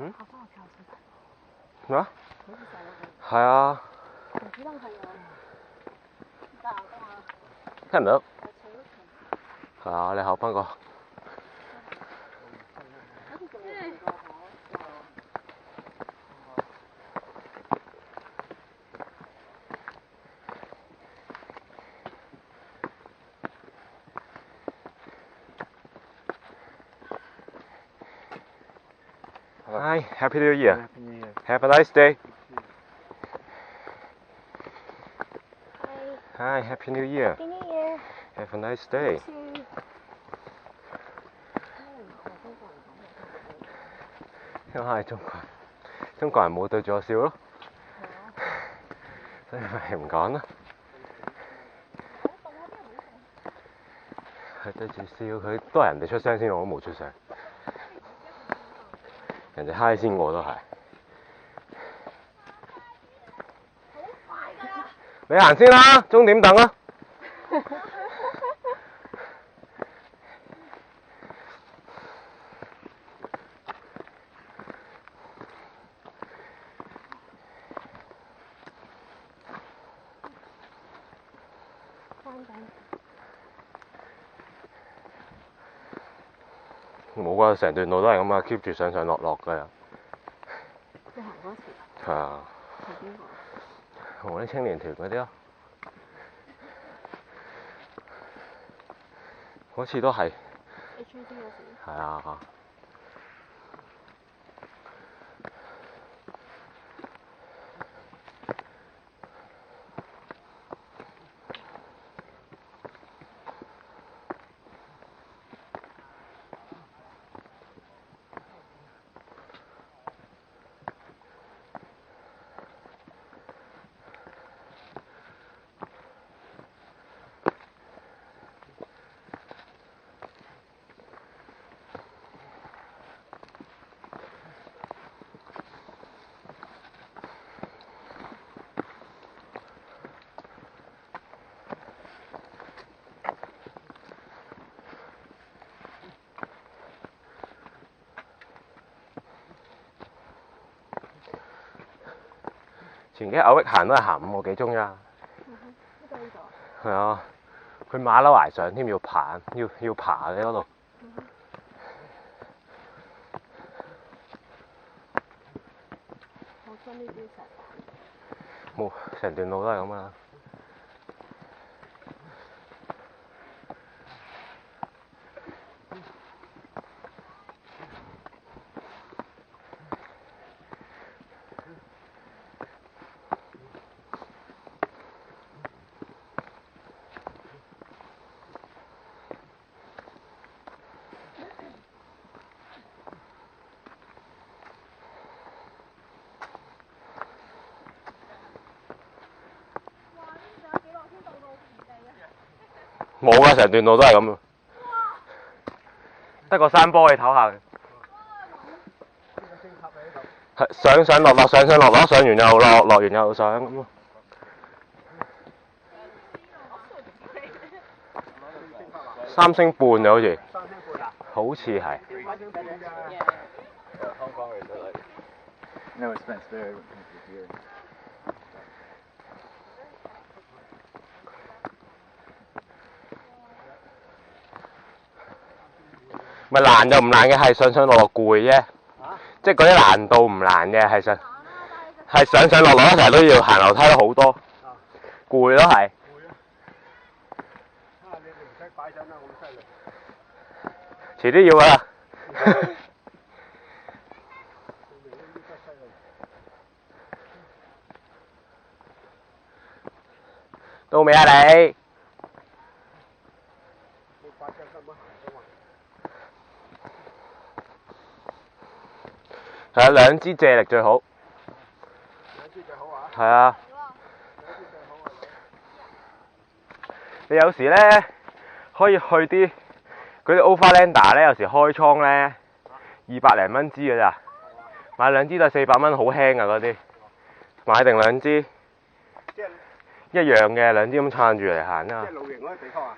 嗯？咩啊？係啊。聽唔到。係啊，你考翻個。Hi, Happy New Year. Happy New Year. Have a nice day. Hi, Happy New Year. Happy New Year. Have a nice day. 因為中國人冇對住我笑咯，所以咪唔講咯。佢對住笑，佢都係人哋出聲先，我都冇出聲。人哋嗨先，我都係。你行先啦，終點等啦。冇㗎，成段路都係咁啊 ，keep 住上上落落㗎又。你行嗰時？係啊。係邊個？同啲青年團嗰啲咯。嗰次都係。HAD 嗰時？係啊。前幾日歐域行都係行5個幾鐘咋。係啊，佢馬騮崖上添，要爬嘅嗰度。好新呢啲石板。冇，成段路都係咁啊。冇啊，成段路都係咁啊，得個山坡可以唞下嘅。係上上落落，上上落落，上完又落，落完又上咁啊。3星半啊，好似。好似係。No expense there. 咪難就唔難嘅，係上上落落攰啫。即係嗰啲難度唔難嘅，係上上落落成日都要行樓梯都好多，攰咯係。遲啲要㗎啦。到未啊你？係啊，2支借力最好。2支最好啊？係啊。你有時咧可以去啲嗰啲 Overlander 咧，有時開倉咧200零蚊支㗎咋，買2支都係400蚊，好輕啊嗰啲。買定2支，一樣嘅2支咁撐住嚟行啊。即係露營嗰啲地方啊？